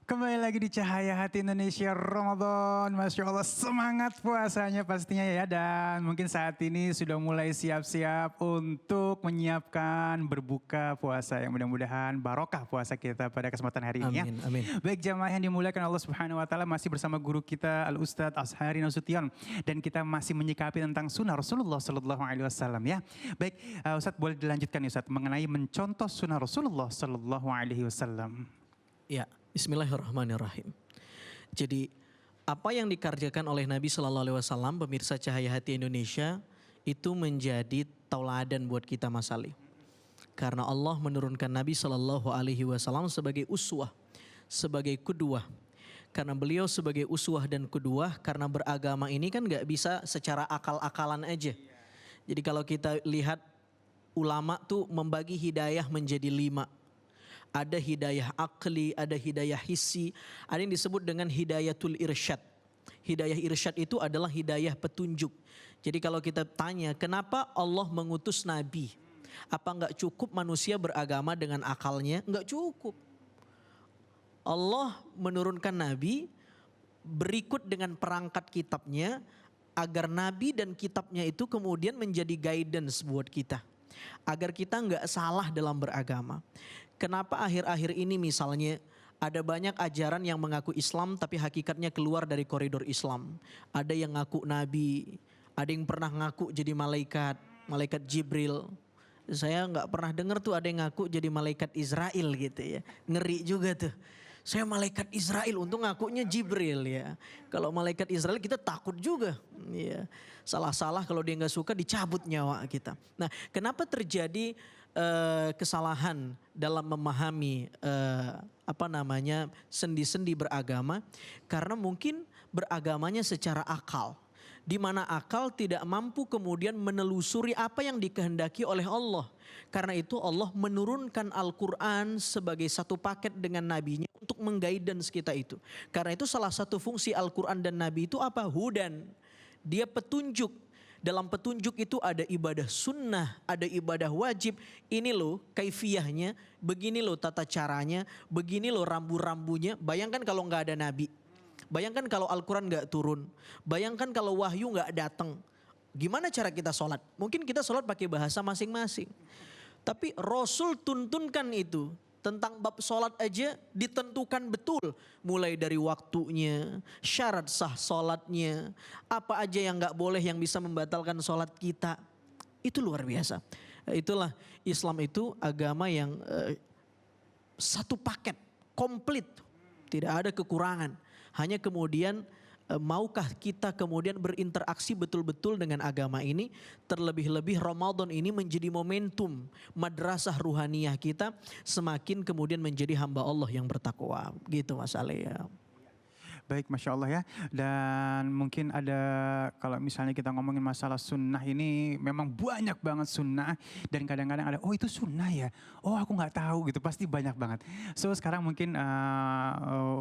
Kembali lagi di Cahaya Hati Indonesia Ramadan. Masya Allah, semangat puasanya pastinya ya. Dan mungkin saat ini sudah mulai siap-siap untuk menyiapkan berbuka puasa. Yang mudah-mudahan barokah puasa kita pada kesempatan hari ini ya. Amin, amin. Baik jamaah yang dimuliakan Allah Subhanahu Wa Taala, masih bersama guru kita Al-Ustadz Azhari Nasution. Dan kita masih menyikapi tentang sunnah Rasulullah Sallallahu Alaihi Wasallam ya. Baik Ustadz, boleh dilanjutkan Ustadz mengenai mencontoh sunnah Rasulullah Sallallahu Alaihi Wasallam. Ya, bismillahirrahmanirrahim. Jadi apa yang dikerjakan oleh Nabi Sallallahu Alaihi Wasallam, pemirsa Cahaya Hati Indonesia, itu menjadi tauladan buat kita Mas Ali. Karena Allah menurunkan Nabi Sallallahu Alaihi Wasallam sebagai uswah, sebagai kedua. Karena beliau sebagai uswah dan kedua, karena beragama ini kan gak bisa secara akal-akalan aja. Jadi kalau kita lihat ulama tuh membagi hidayah menjadi 5. Ada hidayah akli, ada hidayah hissi, ada yang disebut dengan hidayatul irsyad. Hidayah irsyad itu adalah hidayah petunjuk. Jadi kalau kita tanya kenapa Allah mengutus Nabi? Apa enggak cukup manusia beragama dengan akalnya? Enggak cukup. Allah menurunkan Nabi berikut dengan perangkat kitabnya agar Nabi dan kitabnya itu kemudian menjadi guidance buat kita. Agar kita nggak salah dalam beragama. Kenapa akhir-akhir ini misalnya ada banyak ajaran yang mengaku Islam tapi hakikatnya keluar dari koridor Islam. Ada yang ngaku Nabi, ada yang pernah ngaku jadi malaikat, malaikat Jibril. Saya nggak pernah dengar tuh ada yang ngaku jadi malaikat Israel gitu ya. Ngeri juga tuh. Saya malaikat Israel, untung ngakunya Jibril ya. Kalau malaikat Israel kita takut juga. Ya. Salah-salah kalau dia nggak suka dicabut nyawa kita. Nah, kenapa terjadi kesalahan dalam memahami sendi-sendi beragama? Karena mungkin beragamanya secara akal. Di mana akal tidak mampu kemudian menelusuri apa yang dikehendaki oleh Allah. Karena itu Allah menurunkan Al-Quran sebagai satu paket dengan nabinya untuk mengguidance kita itu. Karena itu salah satu fungsi Al-Quran dan Nabi itu apa? Hudan. Dia petunjuk. Dalam petunjuk itu ada ibadah sunnah, ada ibadah wajib. Ini loh kaifiyahnya, begini loh tata caranya, begini loh rambu-rambunya. Bayangkan kalau nggak ada Nabi. Bayangkan kalau Al-Quran gak turun. Bayangkan kalau wahyu gak datang. Gimana cara kita sholat? Mungkin kita sholat pakai bahasa masing-masing. Tapi Rasul tuntunkan itu. Tentang bab sholat aja ditentukan betul. Mulai dari waktunya, syarat sah sholatnya. Apa aja yang gak boleh yang bisa membatalkan sholat kita. Itu luar biasa. Itulah Islam itu agama yang satu paket, komplit. Tidak ada kekurangan. Hanya kemudian maukah kita kemudian berinteraksi betul-betul dengan agama ini. Terlebih-lebih Ramadan ini menjadi momentum madrasah ruhaniyah kita. Semakin kemudian menjadi hamba Allah yang bertakwa. Gitu Mas Ali ya. Baik, Masya Allah ya. Dan mungkin ada, kalau misalnya kita ngomongin masalah sunnah ini, memang banyak banget sunnah. Dan kadang-kadang ada, oh itu sunnah ya, oh aku gak tahu gitu, pasti banyak banget. So sekarang mungkin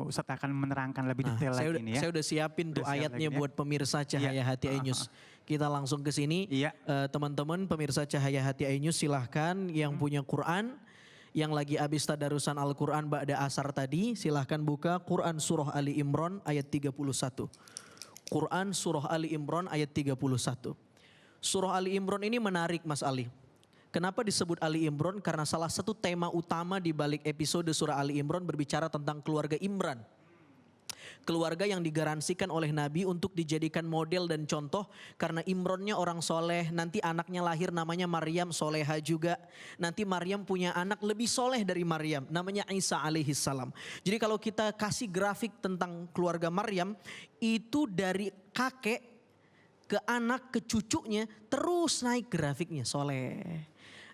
Ustadz akan menerangkan lebih detail lagi ini ya. Saya udah siapin tuh ayatnya buat pemirsa Cahaya Hati iNews. Kita langsung ke sini. Teman-teman pemirsa Cahaya Hati iNews, silahkan yang punya Quran, yang lagi habis tadarusan Al-Quran ba'da asar tadi, silahkan buka Quran Surah Ali Imran ayat 31. Quran Surah Ali Imran ayat 31. Surah Ali Imran ini menarik Mas Ali. Kenapa disebut Ali Imran? Karena salah satu tema utama di balik episode Surah Ali Imran berbicara tentang keluarga Imran. Keluarga yang digaransikan oleh Nabi untuk dijadikan model dan contoh. Karena Imronnya orang soleh. Nanti anaknya lahir namanya Maryam, soleha juga. Nanti Maryam punya anak lebih soleh dari Maryam, namanya Isa alaihi salam. Jadi kalau kita kasih grafik tentang keluarga Maryam, itu dari kakek ke anak ke cucunya terus naik grafiknya, soleh.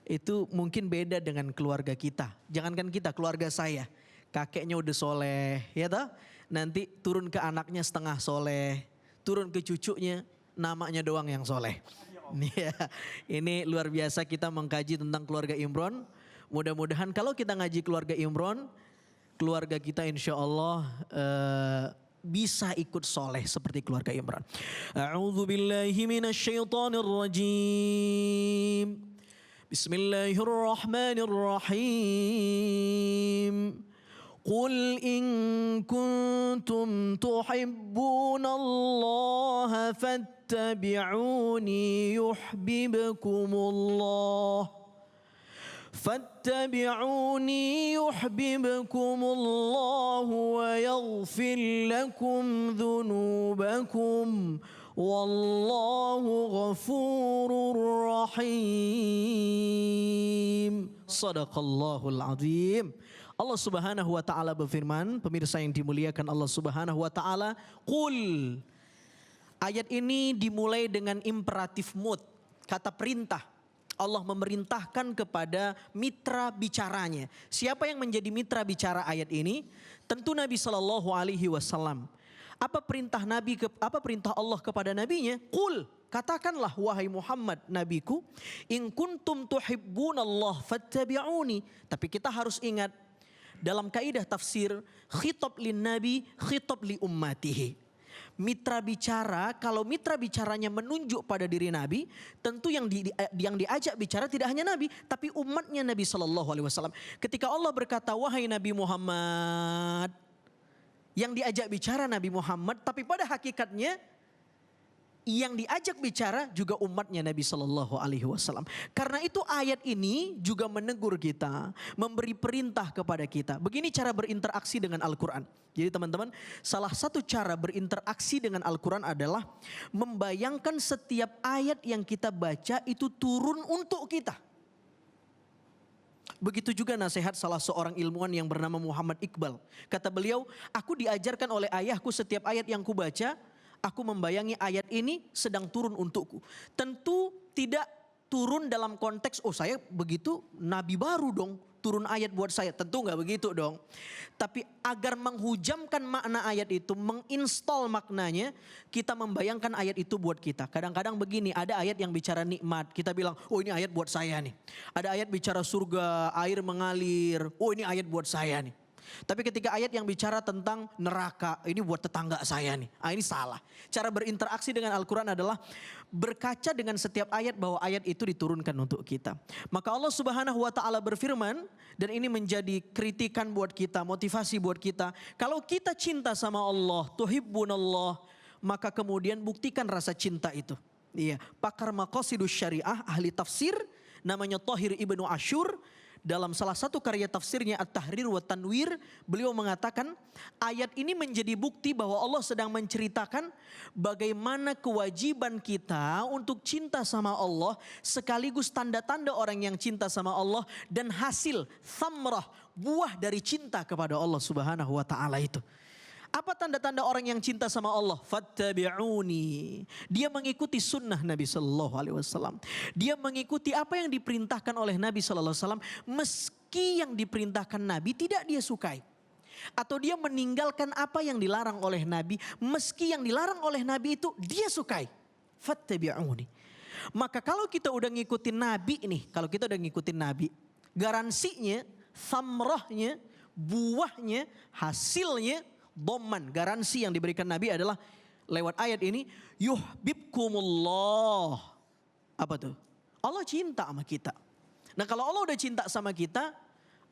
Itu mungkin beda dengan keluarga kita. Jangankan kita, keluarga saya. Kakeknya udah soleh, ya toh? Nanti turun ke anaknya setengah soleh, turun ke cucunya namanya doang yang soleh. Ini luar biasa kita mengkaji tentang keluarga Imran. Mudah-mudahan kalau kita ngaji keluarga Imran, keluarga kita insya Allah bisa ikut soleh seperti keluarga Imran. A'udzubillahi minasyaitonirrajim. Bismillahirrahmanirrahim. Qul in kuntum tuhibbunallaha fattabi'uni yuhibbukumullah. فاتبعوني يحببكم الله ويغفر لكم ذنوبكم والله غفور رحيم. Sadaqallahul azim. Allah Subhanahu wa taala berfirman, pemirsa yang dimuliakan Allah Subhanahu wa taala, qul. Ayat ini dimulai dengan imperatif mood, kata perintah. Allah memerintahkan kepada mitra bicaranya. Siapa yang menjadi mitra bicara ayat ini? Tentu Nabi Shallallahu Alaihi Wasallam. Apa perintah Nabi? Apa perintah Allah kepada nabinya? Qul, katakanlah wahai Muhammad nabiku, in kuntum tuhibbunallah fattabi'uni. Tapi kita harus ingat dalam kaidah tafsir, khitab lin nabi, khitab li ummatihi. Mitra bicara, kalau mitra bicaranya menunjuk pada diri Nabi, tentu yang diajak bicara tidak hanya Nabi, tapi umatnya Nabi Shallallahu Alaihi Wasallam. Ketika Allah berkata, wahai Nabi Muhammad, yang diajak bicara Nabi Muhammad, tapi pada hakikatnya yang diajak bicara juga umatnya Nabi Shallallahu Alaihi Wasallam. Karena itu ayat ini juga menegur kita, memberi perintah kepada kita. Begini cara berinteraksi dengan Al-Quran. Jadi teman-teman, salah satu cara berinteraksi dengan Al-Quran adalah membayangkan setiap ayat yang kita baca itu turun untuk kita. Begitu juga nasihat salah seorang ilmuwan yang bernama Muhammad Iqbal. Kata beliau, aku diajarkan oleh ayahku setiap ayat yang kubaca, aku membayangi ayat ini sedang turun untukku. Tentu tidak turun dalam konteks, oh saya begitu nabi baru dong turun ayat buat saya. Tentu gak begitu dong. Tapi agar menghujamkan makna ayat itu, menginstal maknanya, kita membayangkan ayat itu buat kita. Kadang-kadang begini, ada ayat yang bicara nikmat. Kita bilang, oh ini ayat buat saya nih. Ada ayat bicara surga, air mengalir. Oh ini ayat buat saya nih. Tapi ketika ayat yang bicara tentang neraka, ini buat tetangga saya nih. Ini salah. Cara berinteraksi dengan Al-Quran adalah berkaca dengan setiap ayat bahwa ayat itu diturunkan untuk kita. Maka Allah Subhanahu wa taala berfirman, dan ini menjadi kritikan buat kita, motivasi buat kita. Kalau kita cinta sama Allah, tuhibbunallah, maka kemudian buktikan rasa cinta itu. Iya, pakar maqasidus syariah, ahli tafsir, namanya Thahir Ibnu Asyur. Dalam salah satu karya tafsirnya At-Tahrir wa Tanwir, beliau mengatakan ayat ini menjadi bukti bahwa Allah sedang menceritakan bagaimana kewajiban kita untuk cinta sama Allah, sekaligus tanda-tanda orang yang cinta sama Allah dan hasil thamrah, buah dari cinta kepada Allah Subhanahu wa taala itu. Apa tanda-tanda orang yang cinta sama Allah? Fattabi'uni. Dia mengikuti sunnah Nabi Sallallahu Alaihi Wasallam. Dia mengikuti apa yang diperintahkan oleh Nabi Sallallahu Alaihi Wasallam, meski yang diperintahkan Nabi tidak dia sukai. Atau dia meninggalkan apa yang dilarang oleh Nabi, meski yang dilarang oleh Nabi itu dia sukai. Fattabi'uni. Maka kalau kita udah ngikutin Nabi nih, kalau kita udah ngikutin Nabi, garansinya, thamrahnya, buahnya, hasilnya, doman, garansi yang diberikan Nabi adalah lewat ayat ini, yuhibbukumullah. Apa tuh? Allah cinta sama kita. Nah kalau Allah udah cinta sama kita,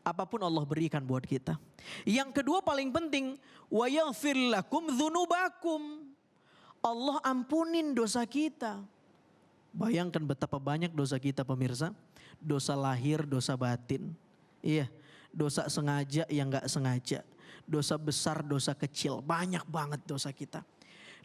apapun Allah berikan buat kita. Yang kedua paling penting, wa yaghfir lakum dzunubakum. Allah ampunin dosa kita. Bayangkan betapa banyak dosa kita pemirsa. Dosa lahir, dosa batin. Iya, dosa sengaja yang gak sengaja. Dosa besar, dosa kecil, banyak banget dosa kita.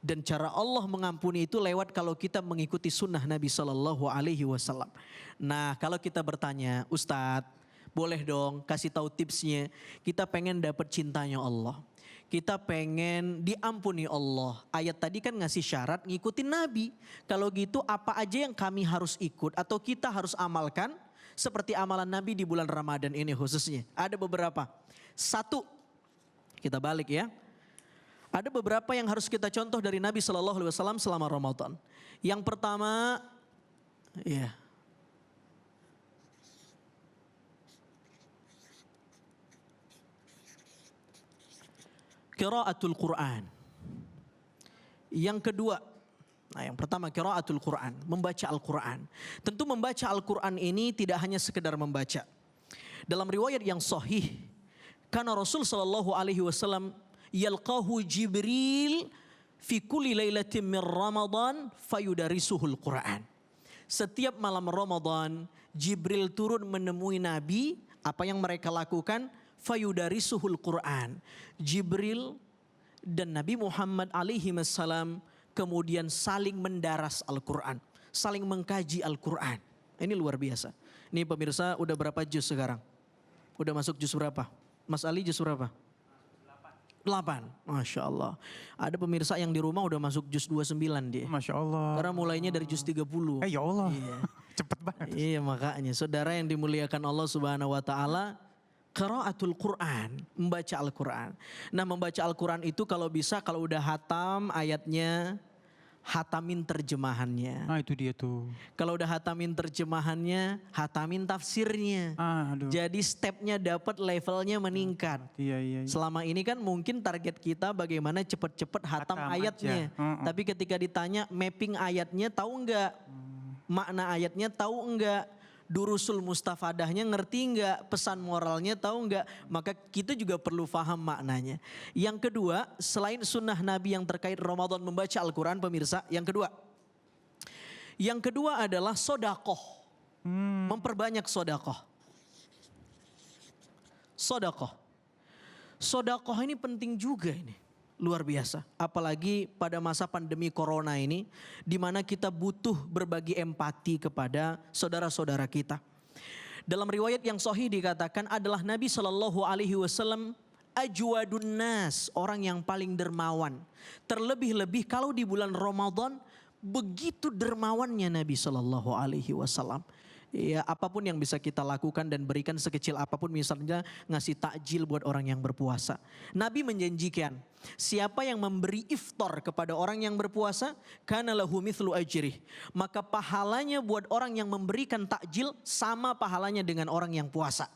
Dan cara Allah mengampuni itu lewat kalau kita mengikuti sunnah Nabi Sallallahu Alaihi Wasallam. Nah kalau kita bertanya, Ustadz boleh dong kasih tahu tipsnya. Kita pengen dapat cintanya Allah. Kita pengen diampuni Allah. Ayat tadi kan ngasih syarat ngikutin Nabi. Kalau gitu apa aja yang kami harus ikut atau kita harus amalkan. Seperti amalan Nabi di bulan Ramadan ini khususnya. Ada beberapa. Satu. Kita balik ya. Ada beberapa yang harus kita contoh dari Nabi Shallallahu Alaihi Wasallam selama Ramadan. Yang pertama, ya, qiraatul Quran. Yang kedua, yang pertama qiraatul Quran, membaca Al-Quran. Tentu membaca Al-Quran ini tidak hanya sekedar membaca. Dalam riwayat yang sahih, Karena Rasul sallallahu alaihi wasallam yalqahu Jibril fi kulli lailatin min Ramadan fayudarisuhul Quran. Setiap malam Ramadan Jibril turun menemui Nabi, apa yang mereka lakukan? Fayudarisuhul Quran. Jibril dan Nabi Muhammad alaihi wasallam kemudian saling mendaras Al-Quran, saling mengkaji Al-Quran. Ini luar biasa. Ini pemirsa udah berapa juz sekarang? Udah masuk juz berapa? Mas Ali juz berapa? 8. Masya Allah. Ada pemirsa yang di rumah udah masuk juz 29 dia. Masya Allah. Karena mulainya dari juz 30. Ya Allah. Iya. Cepet banget. Iya makanya. Saudara yang dimuliakan Allah Subhanahu Wa Taala, qiraatul Quran, membaca Al-Quran. Nah membaca Al-Quran itu kalau bisa kalau udah hatam ayatnya, hatamin terjemahannya. Nah itu dia tuh. Kalau udah hatamin terjemahannya, hatamin tafsirnya. Aduh. Jadi stepnya dapat, levelnya meningkat. Iya. Selama ini kan mungkin target kita bagaimana cepet-cepet hatam ayatnya. Tapi ketika ditanya mapping ayatnya tahu enggak? Makna ayatnya tahu enggak? Durusul mustafadahnya ngerti enggak? Pesan moralnya tahu enggak? Maka kita juga perlu paham maknanya. Yang kedua, selain sunnah Nabi yang terkait Ramadan membaca Al-Quran pemirsa. Yang kedua adalah sodakoh. Memperbanyak sodakoh. Sodakoh ini penting juga ini. Luar biasa. Apalagi pada masa pandemi corona ini, di mana kita butuh berbagi empati kepada saudara-saudara kita. Dalam riwayat yang sahih dikatakan adalah Nabi Shallallahu Alaihi Wasallam ajwadun nas, orang yang paling dermawan. Terlebih-lebih kalau di bulan Ramadan, begitu dermawannya Nabi Shallallahu Alaihi Wasallam. Ya, apapun yang bisa kita lakukan dan berikan sekecil apapun, misalnya ngasih takjil buat orang yang berpuasa. Nabi menjanjikan siapa yang memberi iftar kepada orang yang berpuasa, kana lahu mithlu ajrih, maka pahalanya buat orang yang memberikan takjil sama pahalanya dengan orang yang puasa.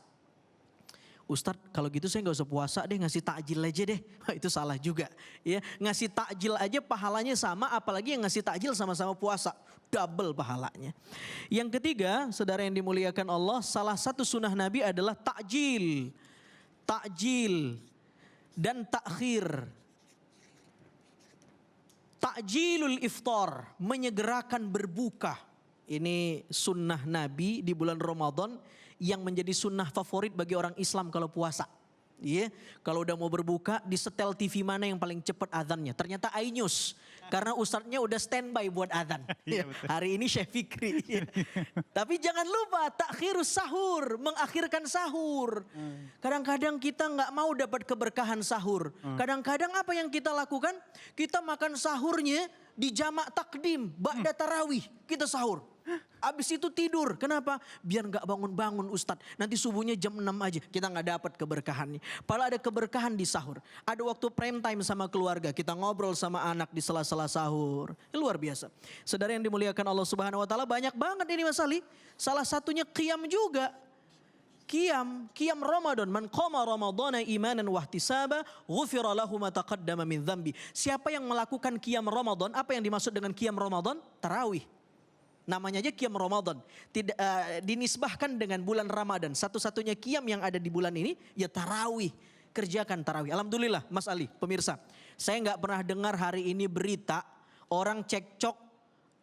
Ustadz kalau gitu saya gak usah puasa deh, ngasih takjil aja deh. Itu salah juga. Ya, ngasih takjil aja pahalanya sama, apalagi yang ngasih takjil sama-sama puasa. Double pahalanya. Yang ketiga, saudara yang dimuliakan Allah, salah satu sunnah Nabi adalah takjil. Takjil dan takhir. Takjilul iftar, menyegerakan berbuka. Ini sunnah Nabi di bulan Ramadan yang menjadi sunnah favorit bagi orang Islam kalau puasa. Iya, kalau udah mau berbuka di setel TV mana yang paling cepat azannya. Ternyata iNews, karena ustadznya udah standby buat azan. Hari ini Syekh Fikri. Tapi jangan lupa takhirus sahur, mengakhirkan sahur. Kadang-kadang kita nggak mau dapat keberkahan sahur. Kadang-kadang apa yang kita lakukan? Kita makan sahurnya di jamak takdim, ba'da tarawih, kita sahur. Abis itu tidur. Kenapa? Biar gak bangun-bangun Ustadz. Nanti subuhnya jam 6 aja. Kita gak dapat keberkahannya. Padahal ada keberkahan di sahur. Ada waktu prime time sama keluarga. Kita ngobrol sama anak di sela-sela sahur. Ini luar biasa. Saudara yang dimuliakan Allah Subhanahu Wa Taala, banyak banget ini Mas Ali. Salah satunya qiyam juga. Qiyam Ramadan. Man qama Ramadana imanan wahtisaba ghufira lahu ma taqaddama min dzambi. Siapa yang melakukan qiyam Ramadan? Apa yang dimaksud dengan qiyam Ramadan? Tarawih. Namanya aja qiyam Ramadan. Tidak dinisbahkan dengan bulan Ramadan. Satu-satunya qiyam yang ada di bulan ini ya tarawih. Kerjakan tarawih. Alhamdulillah Mas Ali, pemirsa. Saya nggak pernah dengar hari ini berita orang cekcok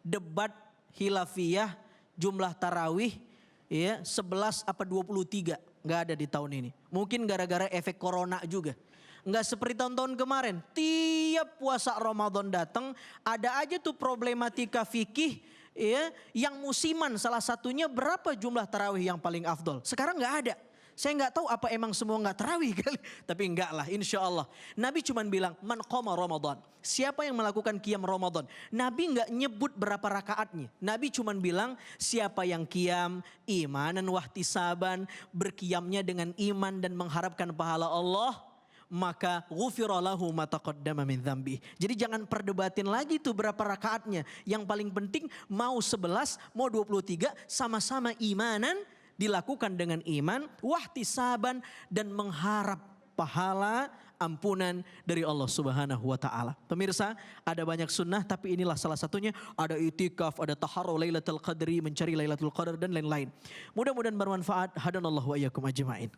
debat khilafiyah jumlah tarawih ya 11 apa 23. Nggak ada di tahun ini. Mungkin gara-gara efek corona juga. Nggak seperti tahun-tahun kemarin. Tiap puasa Ramadan datang ada aja tuh problematika fikih. Ya, yang musiman salah satunya berapa jumlah tarawih yang paling afdol. Sekarang nggak ada. Saya nggak tahu apa emang semua nggak tarawih kali. Tapi enggak lah, insya Allah. Nabi cuma bilang, man qama Ramadan. Siapa yang melakukan qiyam Ramadan? Nabi nggak nyebut berapa rakaatnya. Nabi cuma bilang, siapa yang qiyam, imanan wahtisaban, berqiyamnya dengan iman dan mengharapkan pahala Allah, maka ghufira lahu ma taqaddama min dzambi. Jadi jangan perdebatin lagi tuh berapa rakaatnya. Yang paling penting mau 11, mau 23 sama-sama imanan, dilakukan dengan iman, wahtisaban dan mengharap pahala ampunan dari Allah Subhanahu wa taala. Pemirsa, ada banyak sunnah tapi inilah salah satunya. Ada itikaf, ada taharru Lailatul Qadri, mencari Lailatul Qadar dan lain-lain. Mudah-mudahan bermanfaat. Hadanallahu wa iyyakum ajmain.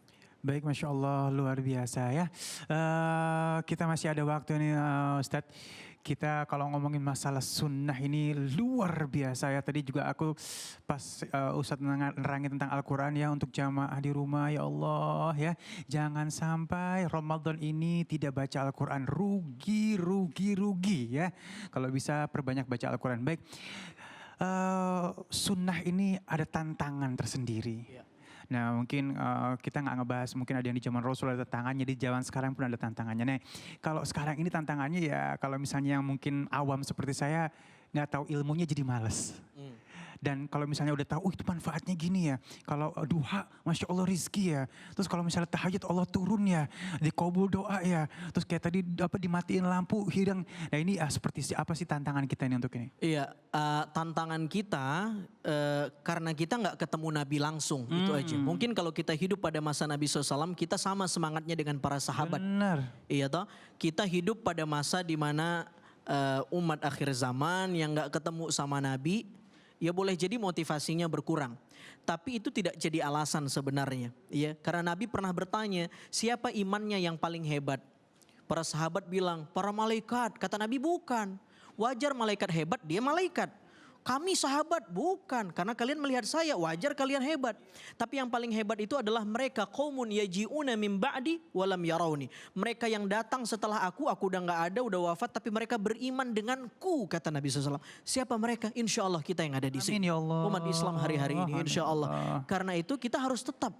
Baik, Masya Allah, luar biasa ya. Kita masih ada waktu nih Ustadz. Kita kalau ngomongin masalah sunnah ini luar biasa ya. Tadi juga aku pas Ustadz nerangin tentang Al-Quran ya untuk jamaah di rumah, ya Allah ya. Jangan sampai Ramadan ini tidak baca Al-Quran, rugi ya. Kalau bisa perbanyak baca Al-Quran. Baik, sunnah ini ada tantangan tersendiri. Ya. Nah mungkin kita nggak ngebahas, mungkin ada yang di zaman Rasul ada tantangannya, di zaman sekarang pun ada tantangannya. Nah kalau sekarang ini tantangannya ya kalau misalnya yang mungkin awam seperti saya nggak tahu ilmunya jadi males. Dan kalau misalnya udah tahu, oh itu manfaatnya gini ya. Kalau duha, Masya Allah rizki ya. Terus kalau misalnya tahajud Allah turun ya. Dikabul doa ya. Terus kayak tadi dimatiin lampu, hilang. Nah ini seperti apa sih tantangan kita ini untuk ini? Iya, tantangan kita karena kita nggak ketemu Nabi langsung, itu aja. Mungkin kalau kita hidup pada masa Nabi SAW, kita sama semangatnya dengan para sahabat. Benar. Iya toh, kita hidup pada masa dimana umat akhir zaman yang nggak ketemu sama Nabi, ya boleh jadi motivasinya berkurang. Tapi itu tidak jadi alasan sebenarnya. Ya, karena Nabi pernah bertanya, siapa imannya yang paling hebat? Para sahabat bilang, para malaikat. Kata Nabi, bukan. Wajar malaikat hebat, dia malaikat. Kami sahabat, bukan. Karena kalian melihat saya, wajar kalian hebat. Tapi yang paling hebat itu adalah mereka. Qaumun yaji'una min ba'di walam yarawni. Mereka yang datang setelah aku udah gak ada, udah wafat. Tapi mereka beriman denganku, kata Nabi SAW. Siapa mereka? Insya Allah kita yang ada di sini. Amin ya Allah. Umat Islam hari-hari ini, insya Allah. Karena itu kita harus tetap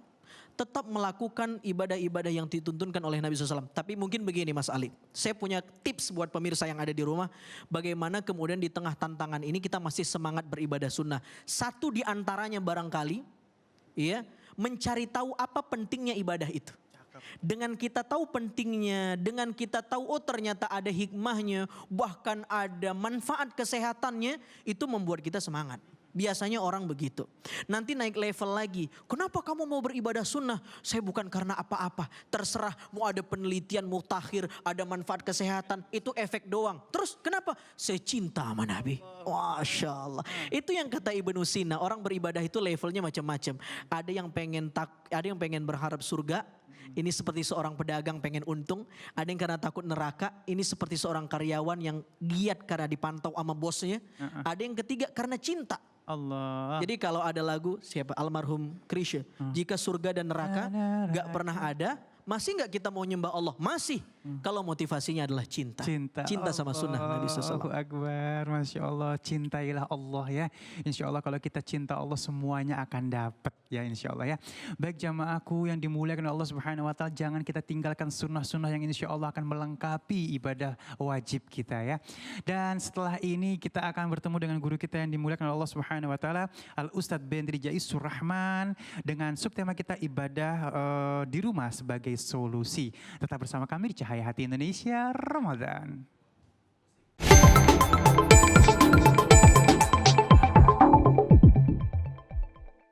melakukan ibadah-ibadah yang dituntunkan oleh Nabi SAW. Tapi mungkin begini Mas Ali, saya punya tips buat pemirsa yang ada di rumah. Bagaimana kemudian di tengah tantangan ini kita masih semangat beribadah sunnah. Satu di antaranya barangkali, ya, mencari tahu apa pentingnya ibadah itu. Dengan kita tahu pentingnya, dengan kita tahu oh ternyata ada hikmahnya, bahkan ada manfaat kesehatannya, itu membuat kita semangat. Biasanya orang begitu. Nanti naik level lagi. Kenapa kamu mau beribadah sunnah? Saya bukan karena apa-apa. Terserah mau ada penelitian mutakhir, ada manfaat kesehatan. Itu efek doang. Terus kenapa? Saya cinta sama Nabi. Masya Allah. Itu yang kata Ibnu Sina. Orang beribadah itu levelnya macam-macam. Ada yang pengen berharap surga. Ini seperti seorang pedagang pengen untung. Ada yang karena takut neraka. Ini seperti seorang karyawan yang giat karena dipantau sama bosnya. Ada yang ketiga karena cinta. Allah. Jadi kalau ada lagu siapa almarhum Krisya, jika surga dan neraka gak pernah ada, masih gak kita mau nyembah Allah? Masih. Kalau motivasinya adalah cinta. Cinta sama sunnah Nabi SAW. Allahu Akbar, Masya Allah, cintailah Allah ya. Insya Allah kalau kita cinta Allah semuanya akan dapat ya insya Allah ya. Baik jamaahku yang dimuliakan Allah Subhanahu Wa Taala, jangan kita tinggalkan sunnah-sunnah yang insya Allah akan melengkapi ibadah wajib kita ya. Dan setelah ini kita akan bertemu dengan guru kita yang dimuliakan Allah Subhanahu Wa Taala, Al Ustadz Bendri Jais Surrahman, dengan subtema kita ibadah di rumah sebagai solusi. Tetap bersama kami di Cahaya Hati Indonesia Ramadan.